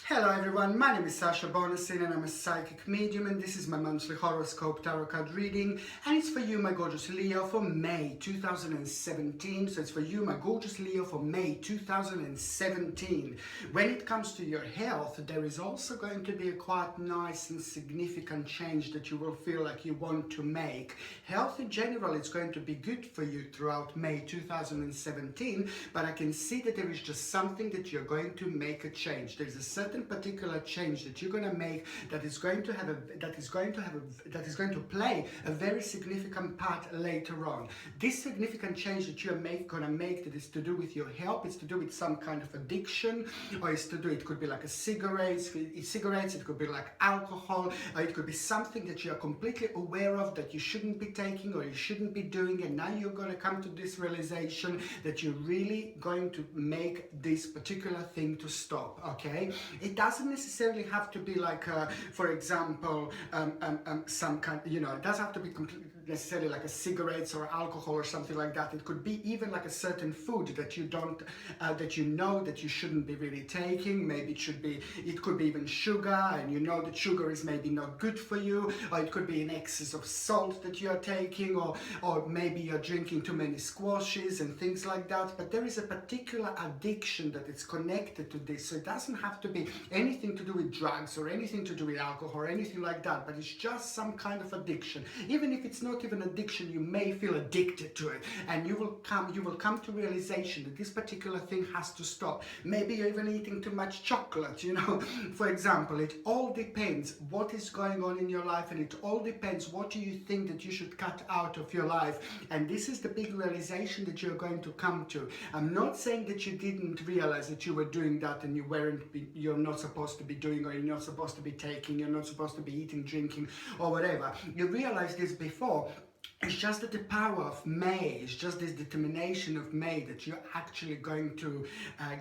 Hello everyone, my name is Sasha Bonasin and I'm a psychic medium, and this is my monthly horoscope tarot card reading, and it's for you, my gorgeous Leo, for May 2017. So it's for you, my gorgeous Leo, for May 2017. When it comes to your health, there is also going to be a quite nice and significant change that you will feel like you want to make. Health in general is going to be good for you throughout May 2017, but I can see that there is just something that you're going to make a change. There's a certain particular change that you're going to make that is going to play a very significant part later on. This significant change that you're going to make that is to do with your health, it's to do with some kind of addiction, or it could be like a cigarettes, it could be like alcohol, or it could be something that you're completely aware of that you shouldn't be taking or you shouldn't be doing, and now you're going to come to this realization that you're really going to make this particular thing to stop. Okay, it doesn't necessarily have to be like, for example, some kind, it doesn't have to be necessarily like a cigarettes or alcohol or something like that. It could be even like a certain food that you don't, that you know that you shouldn't be really taking. Maybe it could be even sugar, and you know that sugar is maybe not good for you, or it could be an excess of salt that you're taking, or maybe you're drinking too many squashes and things like that. But there is a particular addiction that is connected to this, so it doesn't have to be anything to do with drugs or anything to do with alcohol or anything like that, but it's just some kind of addiction. Even if it's not even addiction, you may feel addicted to it, and you will come to realization that this particular thing has to stop. Maybe you're even eating too much chocolate, for example. It all depends what is going on in your life, and it all depends what do you think that you should cut out of your life. And this is the big realization that you're going to come to. I'm not saying that you didn't realize that you were doing that and you're not supposed to be doing, or you're not supposed to be taking, you're not supposed to be eating, drinking, or whatever. You realized this before. It's just that the power of May, it's just this determination of May that you're actually going to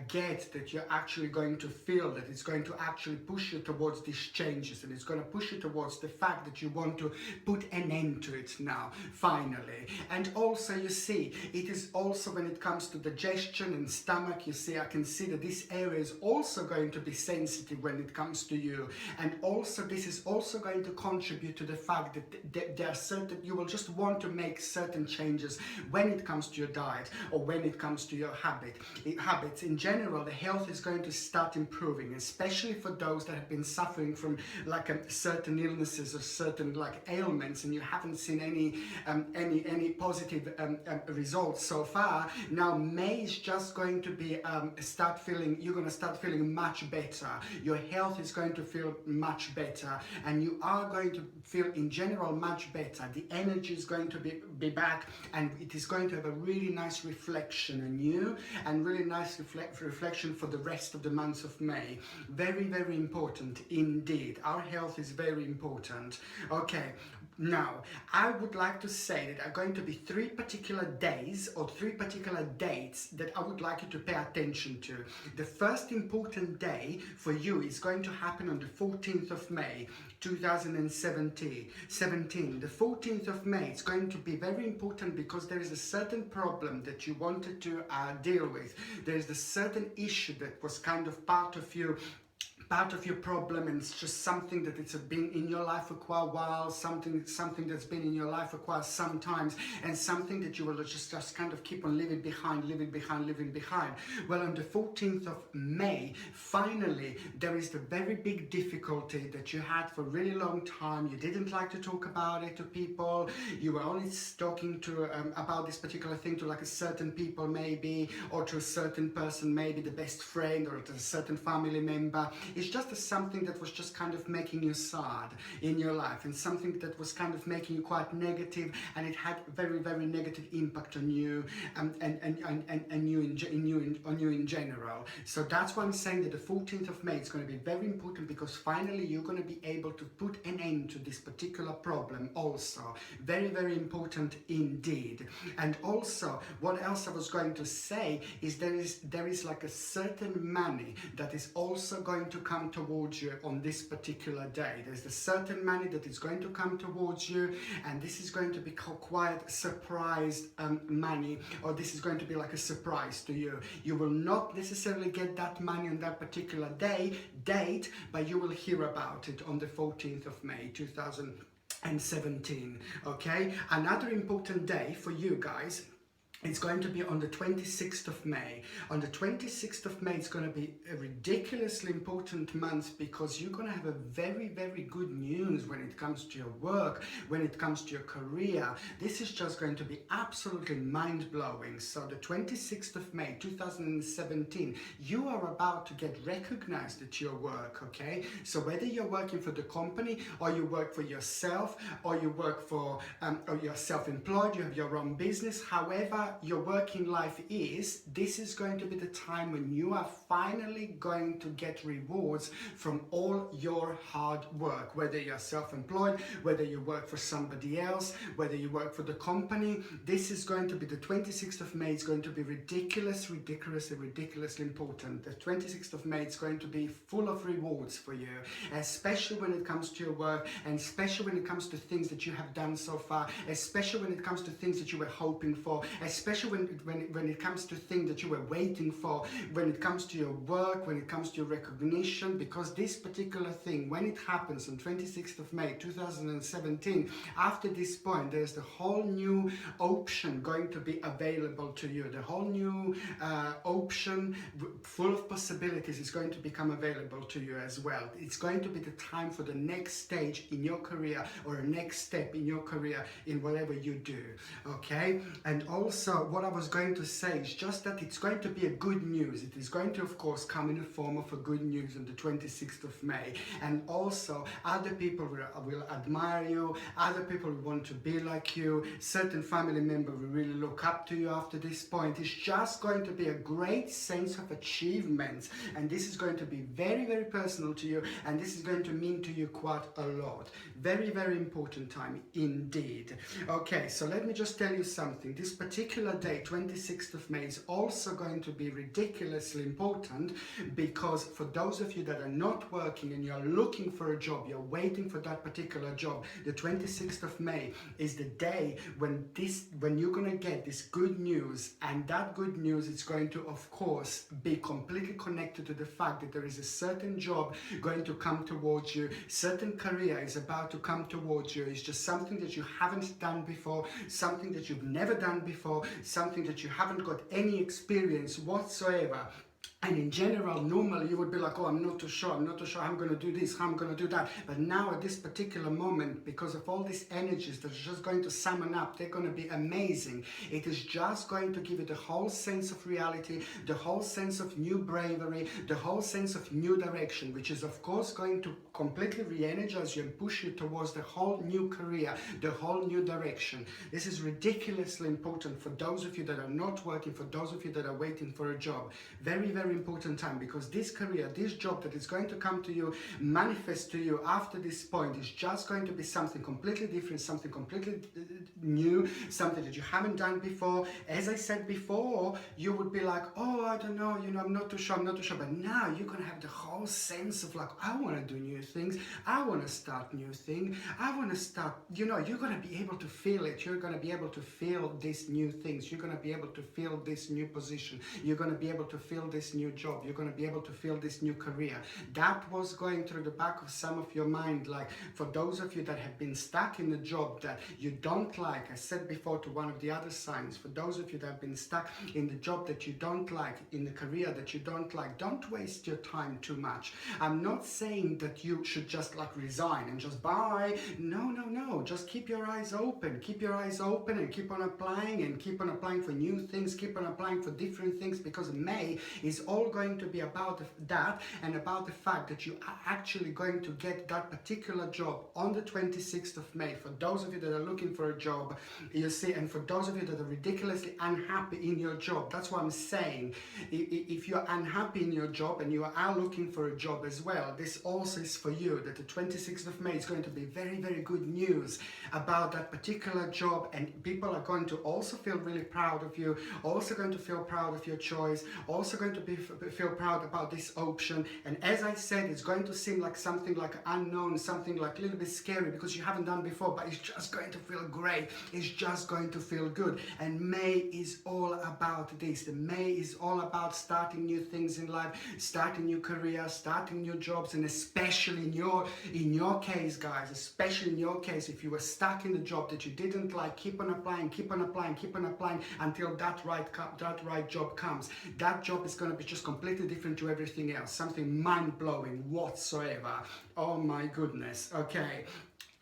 get, that you're actually going to feel, that it's going to actually push you towards these changes, and it's going to push you towards the fact that you want to put an end to it now, finally. And also, you see, it is also when it comes to digestion and stomach, you see, I can see that this area is also going to be sensitive when it comes to you. And also, this is also going to contribute to the fact that there are certain, you will just want to make certain changes when it comes to your diet, or when it comes to your habits in general. The health is going to start improving, especially for those that have been suffering from like certain illnesses or certain like ailments, and you haven't seen any positive results so far. Now May is just going to be you're going to start feeling much better. Your health is going to feel much better, and you are going to feel in general much better. The energy is going to be back, and it is going to have a really nice reflection on you, and really nice reflection for the rest of the months of May. Very, very important indeed. Our health is very important. Okay, now I would like to say that there are going to be 3 particular days or 3 particular dates that I would like you to pay attention to. The first important day for you is going to happen on the 14th of May 2017. The 14th of May, it's going to be very important because there is a certain problem that you wanted to deal with. There is a certain issue that was kind of part of your problem, and it's just something that it's been in your life for quite a while, something that's been in your life for quite some times, and something that you will just kind of keep on living behind. Well, on the 14th of May, finally, there is the very big difficulty that you had for a really long time. You didn't like to talk about it to people. You were only talking to about this particular thing to like a certain people maybe, or to a certain person, maybe the best friend, or to a certain family member. It's just something that was just kind of making you sad in your life, and something that was kind of making you quite negative, and it had very, very negative impact on you, and you in general. So that's why I'm saying that the 14th of May is going to be very important, because finally you're going to be able to put an end to this particular problem also. Very, very important indeed. And also, what else I was going to say is there is like a certain money that is also going to come towards you on this particular day. There's a certain money that is going to come towards you, and this is going to be quite surprised money, or this is going to be like a surprise to you. You will not necessarily get that money on that particular date, but you will hear about it on the 14th of May 2017. Okay, another important day for you guys, it's going to be on the 26th of May. On the 26th of May, it's going to be a ridiculously important month, because you're going to have a very, very good news when it comes to your work, when it comes to your career. This is just going to be absolutely mind-blowing. So the 26th of May 2017, you are about to get recognized at your work, okay? So whether you're working for the company, or you work for yourself, or you work for, or you're self-employed, you have your own business, however your working life is, this is going to be the time when you are finally going to get rewards from all your hard work, whether you're self-employed, whether you work for somebody else, whether you work for the company. This is going to be the 26th of May. It's going to be ridiculously important. The 26th of May is going to be full of rewards for you, especially when it comes to your work, and especially when it comes to things that you have done so far, especially when it comes to things that you were hoping for, especially when it comes to things that you were waiting for, when it comes to your work, when it comes to your recognition, because this particular thing, when it happens on 26th of May 2017, after this point, there's the whole new option going to be available to you. The whole new option full of possibilities is going to become available to you as well. It's going to be the time for the next stage in your career, or a next step in your career in whatever you do, okay? And also, what I was going to say is just that it's going to be a good news. It is going to, of course, come in the form of a good news on the 26th of May. And also, other people will admire you, other people will want to be like you, certain family members will really look up to you after this point. It's just going to be a great sense of achievement, and this is going to be very, very personal to you, and this is going to mean to you quite a lot. Very, very important time indeed. Okay, so let me just tell you something. This particular day, 26th of May, is also going to be ridiculously important, because for those of you that are not working and you're looking for a job, you're waiting for that particular job, the 26th of May is the day when you're going to get this good news, and that good news is going to, of course, be completely connected to the fact that there is a certain job going to come towards you, certain career is about to come towards you. It's just something that you haven't done before, something that you've never done before, something that you haven't got any experience whatsoever. And in general, normally you would be like, oh, I'm not too sure, I'm going to do this, I'm going to do that. But now at this particular moment, because of all these energies that are just going to summon up, they're going to be amazing. It is just going to give you the whole sense of reality, the whole sense of new bravery, the whole sense of new direction, which is of course going to completely re-energize you and push you towards the whole new career, the whole new direction. This is ridiculously important for those of you that are not working, for those of you that are waiting for a job. Very, very important time, because this career, this job that is going to come to you, manifest to you after this point, is just going to be something completely different, something completely new, something that you haven't done before. As I said before, you would be like, oh, I don't know, I'm not too sure, but now you're going to have the whole sense of like, I want to do new things, I want to start new things, I want to start, you're going to be able to feel it, you're going to be able to feel these new things, you're going to be able to feel this new position, you're going to be able to feel this new job, you're going to be able to feel this new career. That was going through the back of some of your mind, like for those of you that have been stuck in a job that you don't like. I said before to one of the other signs, for those of you that have been stuck in the job that you don't like, in the career that you don't like, don't waste your time too much. I'm not saying that you should just like resign and just bye. No, just keep your eyes open, and keep on applying for new things, keep on applying for different things, because May is all going to be about that, and about the fact that you are actually going to get that particular job on the 26th of May. For those of you that are looking for a job, you see, and for those of you that are ridiculously unhappy in your job, that's what I'm saying. If you're unhappy in your job and you are looking for a job as well, this also is for you, that the 26th of May is going to be very, very good news about that particular job, and people are going to also feel really proud of you, also going to feel proud of your choice, also going to feel proud about this option. And as I said, it's going to seem like something like unknown, something like a little bit scary because you haven't done before, but it's just going to feel great. It's just going to feel good. And May is all about this. The May is all about starting new things in life, starting new careers, starting new jobs, and especially in your case, guys, especially in your case, if you were stuck in a job that you didn't like, keep on applying, keep on applying, keep on applying until that right job comes. That job is going to be just completely different to everything else, something mind-blowing whatsoever. Oh my goodness. Okay.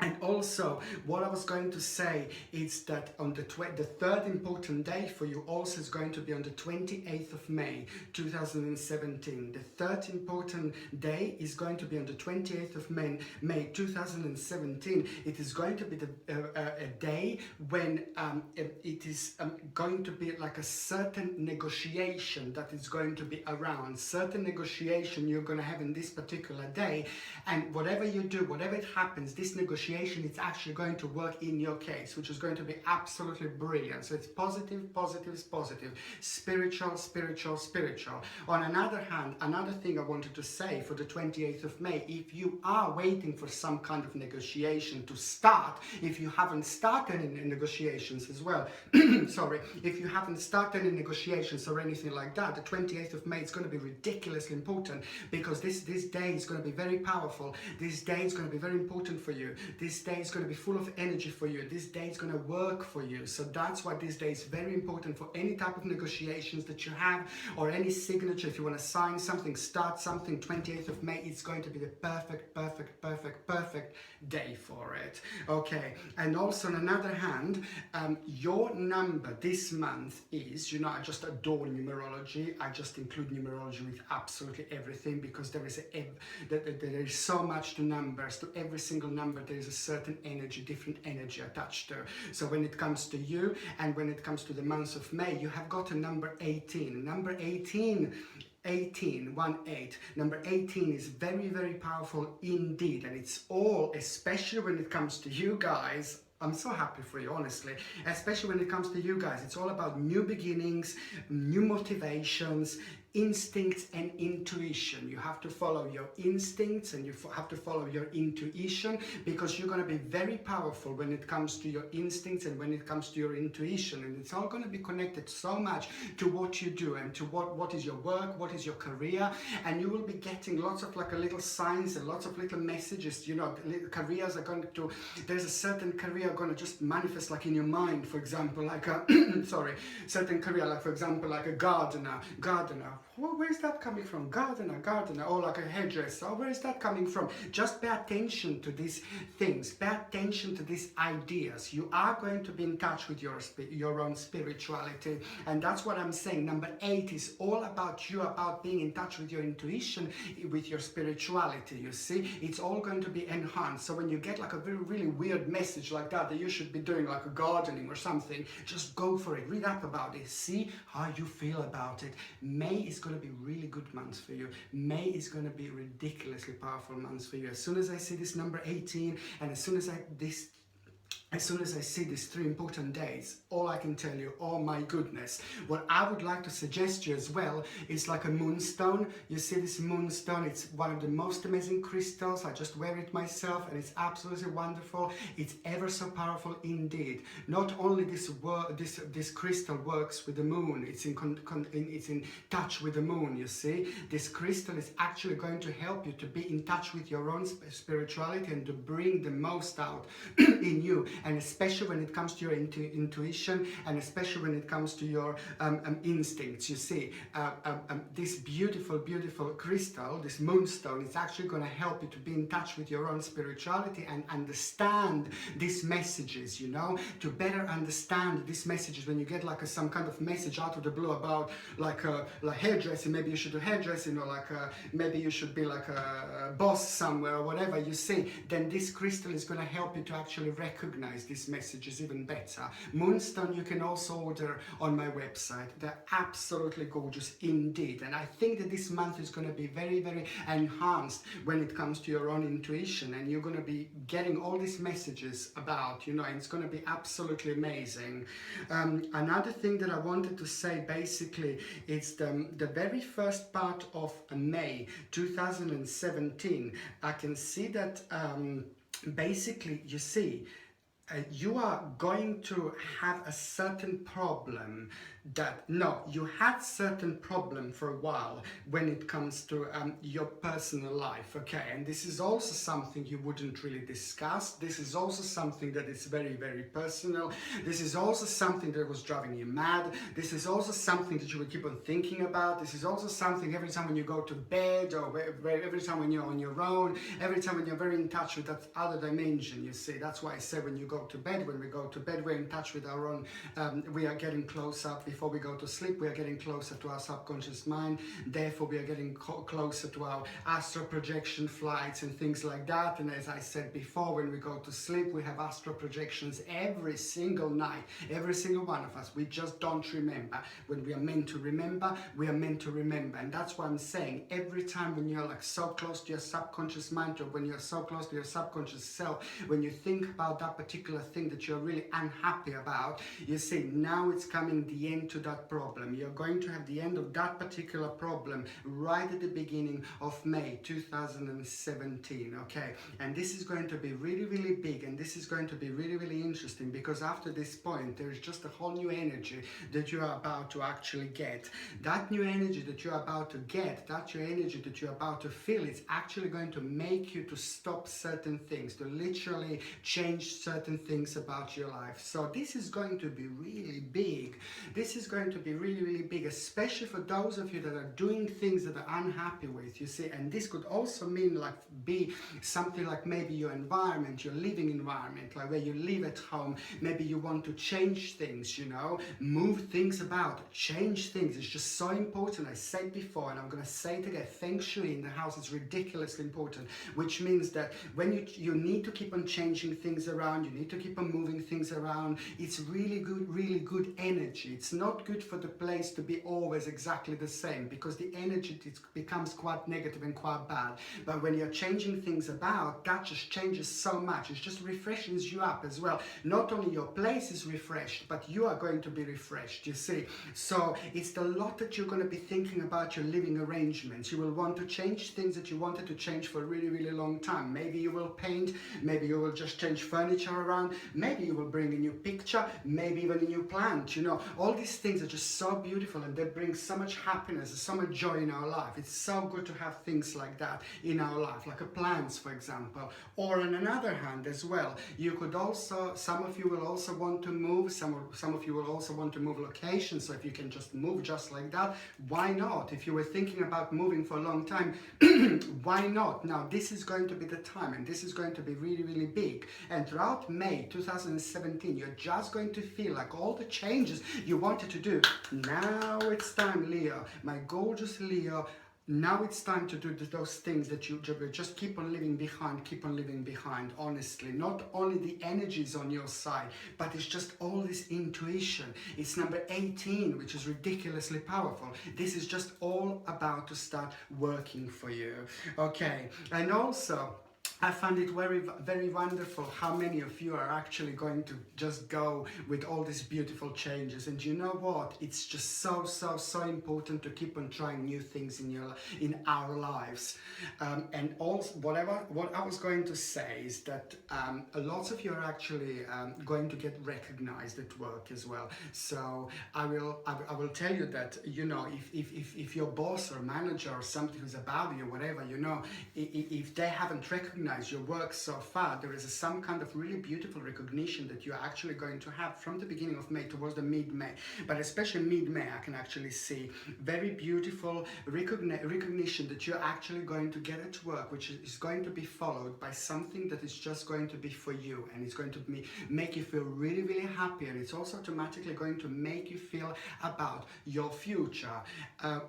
And also, what I was going to say is that on the third important day for you also is going to be on the 28th of May 2017. The third important day is going to be on the 28th of May 2017. It is going to be a day when it is going to be like a certain negotiation that is going to be around. Certain negotiation you're going to have in this particular day. And whatever you do, whatever it happens, this negotiation, it's actually going to work in your case, which is going to be absolutely brilliant. So it's positive, positive, positive, spiritual, spiritual, spiritual. On another hand, another thing I wanted to say for the 28th of May, if you are waiting for some kind of negotiation to start, if you haven't started any negotiations as well, sorry, if you haven't started any negotiations or anything like that, the 28th of May is going to be ridiculously important because this day is going to be very powerful. This day is going to be very important for you. This day is going to be full of energy for you. This day is going to work for you. So that's why this day is very important for any type of negotiations that you have or any signature. If you want to sign something, start something, 28th of May, it's going to be the perfect day for it. Okay. And also on another hand, your number this month is, you know, I just adore numerology. I just include numerology with absolutely everything because there is so much to numbers. To every single number there is a certain energy, different energy attached to. So when it comes to you and when it comes to the month of May, you have got a number 18. Number 18, 18. Number 18 is very, very powerful indeed. And it's all, especially when it comes to you guys, I'm so happy for you, honestly, especially when it comes to you guys. It's all about new beginnings, new motivations, instincts and intuition. You have to follow your instincts and you have to follow your intuition because you're going to be very powerful when it comes to your instincts and when it comes to your intuition. And it's all going to be connected so much to what you do and to what is your work, what is your career. And you will be getting lots of like a little signs and lots of little messages. You know, careers are going to, there's a certain career going to just manifest like in your mind, for example, like a, sorry, certain career, like for example, like a gardener. Well, where's that coming from? Gardener, or like a hairdresser. Where is that coming from? Just pay attention to these things. Pay attention to these ideas. You are going to be in touch with your own spirituality. And that's what I'm saying. Number 8 is all about you, about being in touch with your intuition, with your spirituality, you see? It's all going to be enhanced. So when you get like a very, really weird message like that you should be doing like a gardening or something, just go for it. Read up about it. See how you feel about it. May is going to be really good months for you. May is going to be ridiculously powerful months for you. As soon as I see this number 18 and as soon as I see these 3 important days, all I can tell you, oh my goodness, what I would like to suggest you as well is like a moonstone. You see this moonstone, it's one of the most amazing crystals. I just wear it myself and it's absolutely wonderful. It's ever so powerful indeed. Not only this crystal works with the moon, it's in touch with the moon, you see. This crystal is actually going to help you to be in touch with your own spirituality and to bring the most out in you. And especially when it comes to your intuition and especially when it comes to your instincts, you see, this beautiful crystal, this moonstone, is actually going to help you to be in touch with your own spirituality and understand these messages, you know, to better understand these messages. When you get like some kind of message out of the blue about like hairdressing, maybe you should do hairdressing, or like maybe you should be like a boss somewhere or whatever, you see, then this crystal is going to help you to actually recognize recognize these messages even better. Moonstone you can also order on my website. They're absolutely gorgeous indeed, and I think that this month is going to be very, very enhanced when it comes to your own intuition, and you're going to be getting all these messages about, and it's going to be absolutely amazing. Another thing that I wanted to say basically is the very first part of May 2017, I can see that basically, you see, you are going to have a certain problem you had certain problem for a while when it comes to your personal life, okay? And this is also something you wouldn't really discuss. This is also something that is very, very personal. This is also something that was driving you mad. This is also something that you would keep on thinking about. This is also something every time when you go to bed, or every time when you're on your own, every time when you're very in touch with that other dimension, you see. That's why I say when you go to bed, when we go to bed, we're in touch with our own, we are getting closer. Before we go to sleep, we are getting closer to our subconscious mind. Therefore, we are getting closer to our astral projection flights and things like that. And as I said before, when we go to sleep, we have astral projections every single night, every single one of us. We just don't remember. When we are meant to remember, we are meant to remember. And that's what I'm saying. Every time when you're like so close to your subconscious mind, or when you're so close to your subconscious self, when you think about that particular thing that you're really unhappy about, you see, now it's coming the end to that problem. You're going to have the end of that particular problem right at the beginning of May 2017, okay? And this is going to be really, really big, and this is going to be really, really interesting, because after this point, there is just a whole new energy that you are about to actually get. That new energy that you're about to get, that new energy that you're about to feel, it's actually going to make you to stop certain things, to literally change certain things about your life. So this is going to be really big. This is going to be really, really big, especially for those of you that are doing things that are unhappy with, you see. And this could also mean like be something like maybe your environment, your living environment, like where you live at home. Maybe you want to change things, move things about, change things. It's just so important. I said before, and I'm going to say it again, feng shui in the house is ridiculously important, which means that when you need to keep on changing things around, you need to keep on moving things around. It's really good energy. It's not good for the place to be always exactly the same, because the energy becomes quite negative and quite bad. But when you're changing things about, that just changes so much. It just refreshes you up as well. Not only your place is refreshed, but you are going to be refreshed, you see. So it's a lot that you're going to be thinking about your living arrangements. You will want to change things that you wanted to change for a really, really long time. Maybe you will paint, maybe you will just change furniture around, maybe you will bring a new picture, maybe even a new plant, all these things are just so beautiful, and they bring so much happiness, so much joy in our life. It's so good to have things like that in our life, like a plants, for example. Or on another hand as well, you could also, some of you will also want to move, some of you will also want to move location. So if you can just move just like that, why not? If you were thinking about moving for a long time, why not? Now this is going to be the time, and this is going to be really, really big. And throughout May 2017, you're just going to feel like all the changes you wanted to do. Now it's time, Leo, my gorgeous Leo. Now it's time to do those things that you just keep on living behind, honestly. Not only the energies on your side, but it's just all this intuition. It's number 18, which is ridiculously powerful. This is just all about to start working for you, okay? And also, I find it very, very wonderful how many of you are actually going to just go with all these beautiful changes. And you know what? It's just so important to keep on trying new things in our lives. And also, what I was going to say is that lots of you are actually going to get recognized at work as well. So I will tell you that, if your boss or manager or something who's above you, whatever, if they haven't recognized your work so far, there is some kind of really beautiful recognition that you're actually going to have from the beginning of May towards the mid-May. But especially mid-May, I can actually see very beautiful recognition that you're actually going to get at work, which is going to be followed by something that is just going to be for you, and it's going to make you feel really, really happy, and it's also automatically going to make you feel about your future.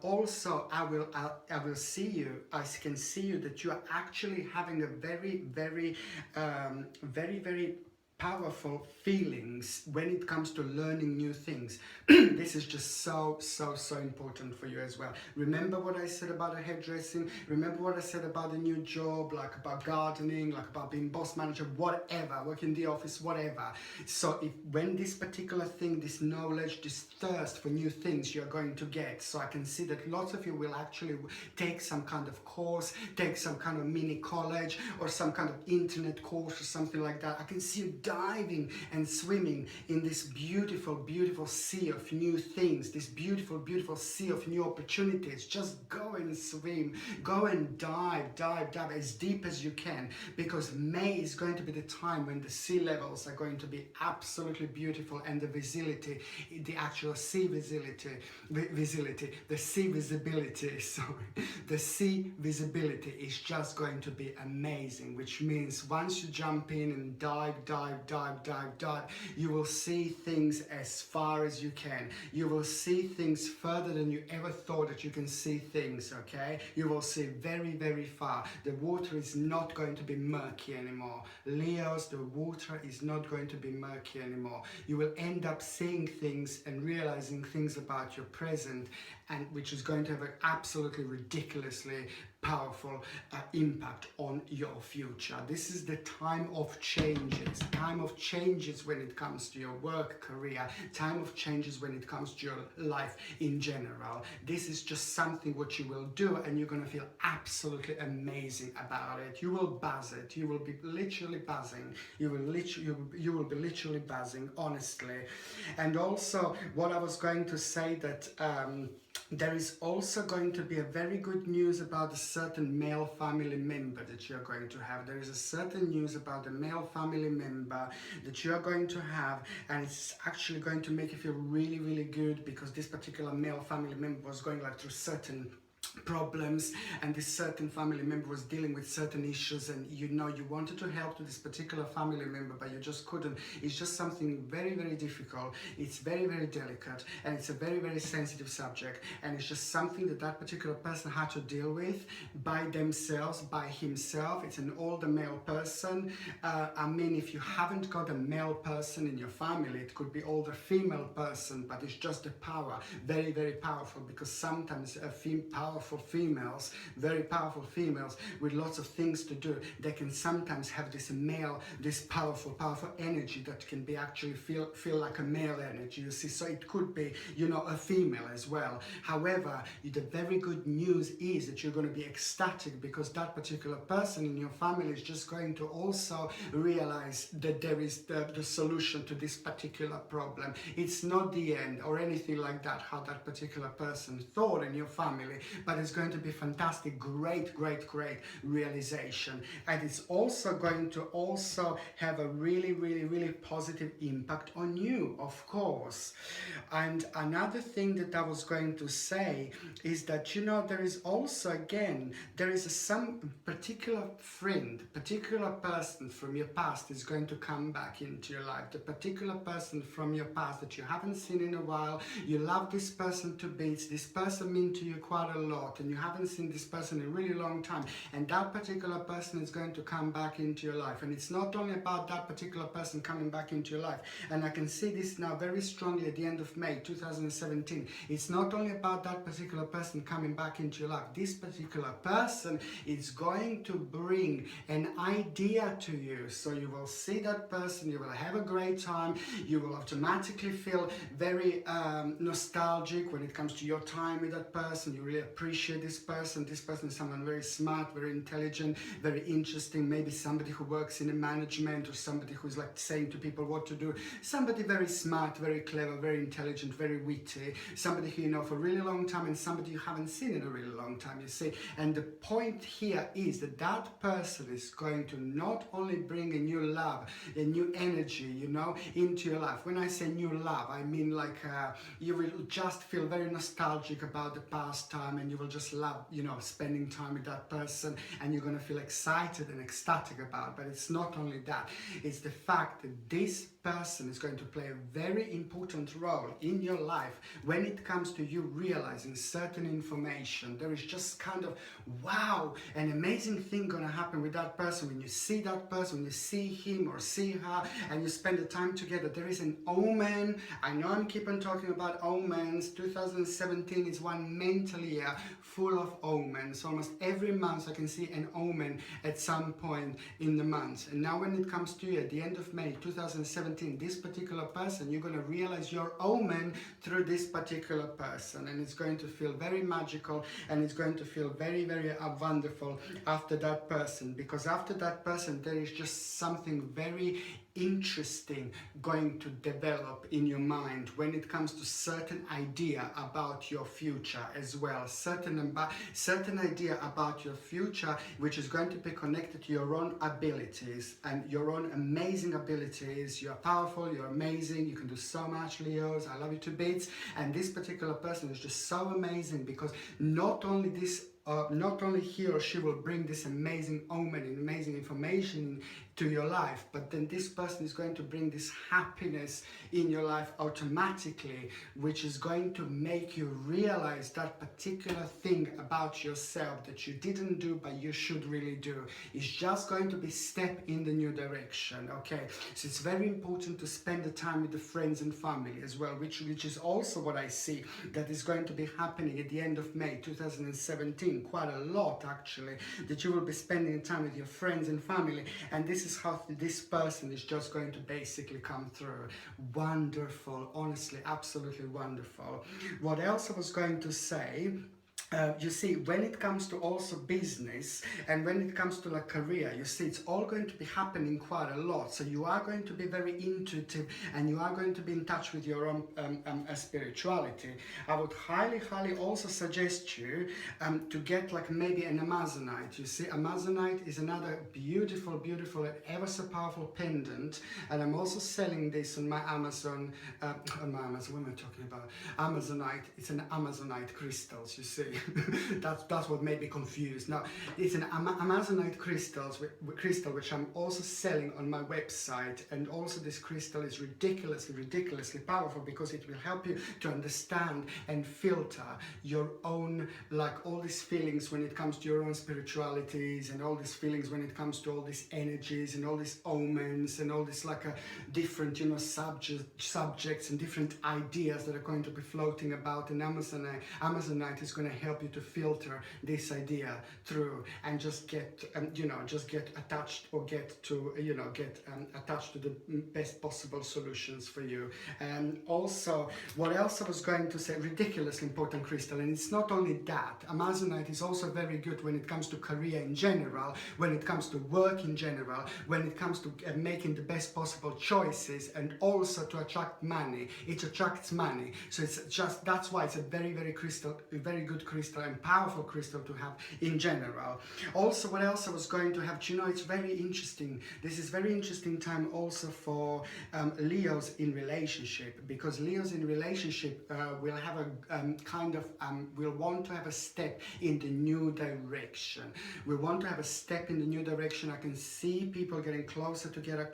Also, I will see you, I can see you that you are actually having a very powerful feelings when it comes to learning new things. This is just so important for you as well. Remember what I said about the hairdressing, remember what I said about the new job, like about gardening, like about being boss manager, whatever, work in the office, whatever. So if when this particular thing, this knowledge, this thirst for new things you're going to get, so I can see that lots of you will actually take some kind of course, take some kind of mini college or some kind of internet course or something like that. I can see you diving and swimming in this beautiful sea of new things, this beautiful sea of new opportunities. Just go and swim, go and dive as deep as you can, because May is going to be the time when the sea levels are going to be absolutely beautiful, and the visibility, the actual sea visibility, the sea visibility, the sea visibility is just going to be amazing, which means once you jump in and dive, you will see things as far as you can. You will see things further than you ever thought that you can see things, okay? You will see very far. The water is not going to be murky anymore. Leos, the water is not going to be murky anymore. You will end up seeing things and realizing things about your present, and which is going to have an absolutely ridiculously powerful impact on your future. This is the time of changes when it comes to your work career, time of changes when it comes to your life in general. This is just something what you will do, and you're going to feel absolutely amazing about it. You will buzz it. You will be literally buzzing. You will be literally buzzing, honestly. And also, what I was going to say that there is also going to be a very good news about a certain male family member that you're going to have. There is a certain news about a male family member that you're going to have, and it's actually going to make you feel really good, because this particular male family member was going through certain problems, and this certain family member was dealing with certain issues, and you wanted to help to this particular family member, but you just couldn't. It's just something very difficult. It's very delicate, and it's a very sensitive subject, and it's just something that particular person had to deal with by themselves, by himself. It's an older male person. I mean, if you haven't got a male person in your family, it could be older female person, but it's just the power, very powerful, because sometimes very powerful females with lots of things to do, they can sometimes have this powerful energy that can be actually feel like a male energy, you see. So it could be, a female as well. However, the very good news is that you're going to be ecstatic, because that particular person in your family is just going to also realize that there is the solution to this particular problem. It's not the end or anything like that, how that particular person thought in your family, but it's going to be fantastic, great realization. And it's also going to have a really positive impact on you, of course. And another thing that I was going to say is that, there is also, again, there is some particular friend, particular person from your past is going to come back into your life. The particular person from your past that you haven't seen in a while, you love this person to bits, this person means to you quite a lot, and you haven't seen this person in a really long time, and that particular person is going to come back into your life. And it's not only about that particular person coming back into your life, and I can see this now very strongly at the end of May 2017. It's not only about that particular person coming back into your life. This particular person is going to bring an idea to you, so you will see that person, you will have a great time, you will automatically feel very nostalgic when it comes to your time with that person. You really appreciate this person. This person is someone very smart, very intelligent, very interesting, maybe somebody who works in a management, or somebody who's saying to people what to do, somebody very smart, very clever, very intelligent, very witty, somebody who you know for a really long time, and somebody you haven't seen in a really long time, you see. And the point here is that that person is going to not only bring a new love, a new energy, into your life. When I say new love, I mean you will just feel very nostalgic about the past time, and you will just love, spending time with that person, and you're going to feel excited and ecstatic about it. But it's not only that, it's the fact that this person is going to play a very important role in your life when it comes to you realizing certain information. There is just kind of, wow, an amazing thing gonna happen with that person. When you see that person, when you see him or see her, and you spend the time together, there is an omen. I know I'm keep on talking about omens. 2017 is one mental year full of omens. Almost every month I can see an omen at some point in the month. And now when it comes to you at the end of May 2017, this particular person, you're going to realize your omen through this particular person, and it's going to feel very magical, and it's going to feel very, very wonderful after that person, because after that person there is just something very interesting going to develop in your mind when it comes to certain idea about your future as well, certain idea about your future which is going to be connected to your own abilities and your own amazing abilities. You're powerful, you're amazing, you can do so much, Leos. I love you to bits. And this particular person is just so amazing, because not only he or she will bring this amazing omen and amazing information to your life, but then this person is going to bring this happiness in your life automatically, which is going to make you realize that particular thing about yourself that you didn't do but you should really do. It's just going to be step in the new direction, okay? So it's very important to spend the time with the friends and family as well, which is also what I see that is going to be happening at the end of May 2017, quite a lot actually, that you will be spending time with your friends and family, and this is how this person is just going to basically come through. Wonderful, honestly, absolutely wonderful. What else I was going to say, you see, when it comes to also business and when it comes to like career, you see, it's all going to be happening quite a lot. So you are going to be very intuitive, and you are going to be in touch with your own spirituality. I would highly also suggest you to get like maybe an Amazonite. You see, Amazonite is another beautiful and ever so powerful pendant, and I'm also selling this on my Amazon, what am I talking about? Amazonite. It's an Amazonite crystals, you see. that's what made me confused. Now, it's an Amazonite crystal which I'm also selling on my website, and also this crystal is ridiculously powerful, because it will help you to understand and filter your own, like all these feelings when it comes to your own spiritualities, and all these feelings when it comes to all these energies and all these omens and all this like different, you know, subjects and different ideas that are going to be floating about. And Amazonite is going to help you to filter this idea through and just get get attached, or get attached to the best possible solutions for you. And also, what else I was going to say, ridiculously important crystal. And it's not only that, Amazonite is also very good when it comes to career in general, when it comes to work in general, when it comes to making the best possible choices, and also to attract money. It attracts money, so it's just, that's why it's a very good crystal and powerful crystal to have in general. Also, what else I was going to have, you know, it's very interesting. This is very interesting time also for Leos in relationship, because Leos in relationship will have a will want to have a step in the new direction. We want to have a step in the new direction. I can see people getting closer together,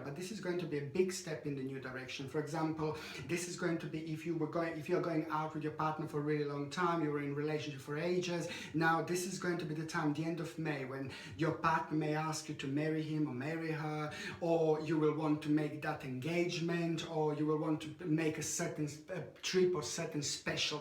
but this is going to be a big step in the new direction. For example, this is going to be if you're going out with your partner for a really long time, you were in a relationship for ages. Now this is going to be the time, the end of May, when your partner may ask you to marry him or marry her, or you will want to make that engagement, or you will want to make a certain trip or certain special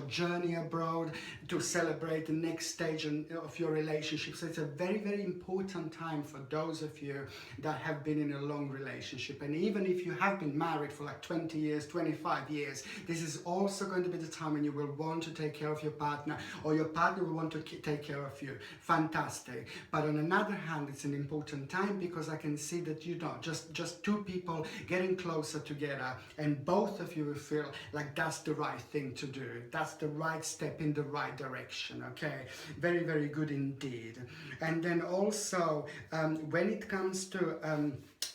journey abroad to celebrate the next stage of your relationship. So it's a very important time for those of you that have been in a long relationship. And even if you have been married for like 20 years, 25 years, this is also going to be the time when you will want to take care of your partner, or your partner will want to take care of you. Fantastic. But on another hand, it's an important time because I can see that, you know, just two people getting closer together, and both of you will feel like that's the right thing to do. That's the right step in the right direction. Okay, very good indeed. And then also when it comes to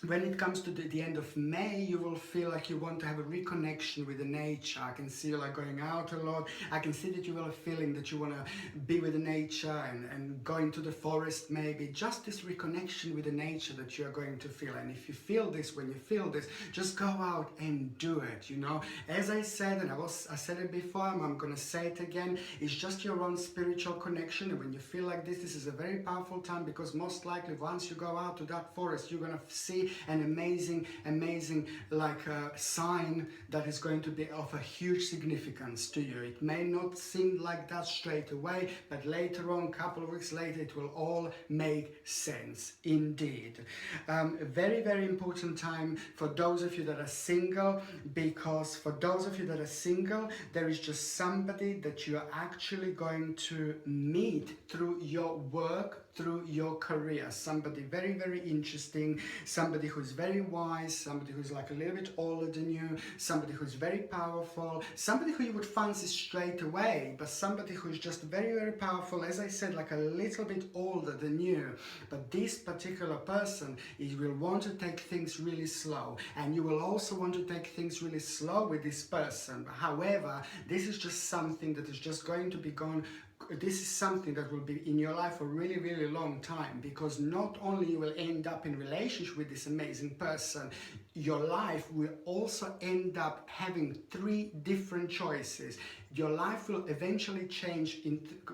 when it comes to the end of May, you will feel like you want to have a reconnection with the nature. I can see you like going out a lot. I can see that you will have a feeling that you want to be with the nature and go into the forest maybe. Just this reconnection with the nature that you are going to feel. And if you feel this, when you feel this, just go out and do it, you know. As I said, and I said it before, I'm going to say it again, it's just your own spiritual connection. And when you feel like this is a very powerful time, because most likely once you go out to that forest, you're going to see an amazing like sign that is going to be of a huge significance to you. It may not seem like that straight away, but later on, a couple of weeks later, it will all make sense indeed. Very important time for those of you that are single, because for those of you that are single, there is just somebody that you are actually going to meet through your work, through your career. Somebody very interesting, somebody who's very wise, somebody who's like a little bit older than you, somebody who's very powerful, somebody who you would fancy straight away, but somebody who's just very powerful, as I said, like a little bit older than you. But this particular person will want to take things really slow, and you will also want to take things really slow with this person. However, this is just something that is just going to be gone. This is something that will be in your life for a really long time, because not only you will end up in relationship with this amazing person, your life will also end up having 3 different choices. Your life will eventually change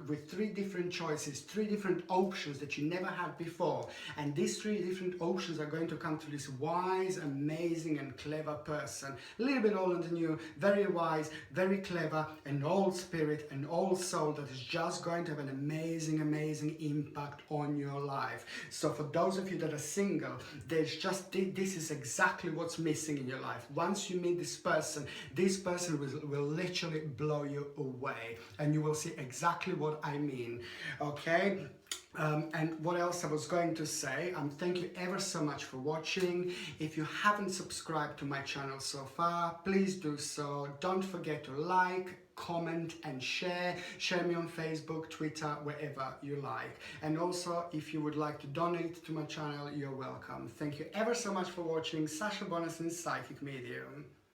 with 3 different choices, 3 different options that you never had before. And these 3 different options are going to come to this wise, amazing and clever person. A little bit older than you, very wise, very clever, an old spirit, an old soul that is just going to have an amazing impact on your life. So for those of you that are single, there's just, this is exactly what's missing in your life. Once you meet this person will literally blow you away, and you will see exactly what I mean. Okay. And what else I was going to say, thank you ever so much for watching. If you haven't subscribed to my channel so far, please do so. Don't forget to like, comment and share me on Facebook, Twitter, wherever you like. And also, if you would like to donate to my channel, you're welcome. Thank you ever so much for watching. Sasha Bonasin, Psychic Medium.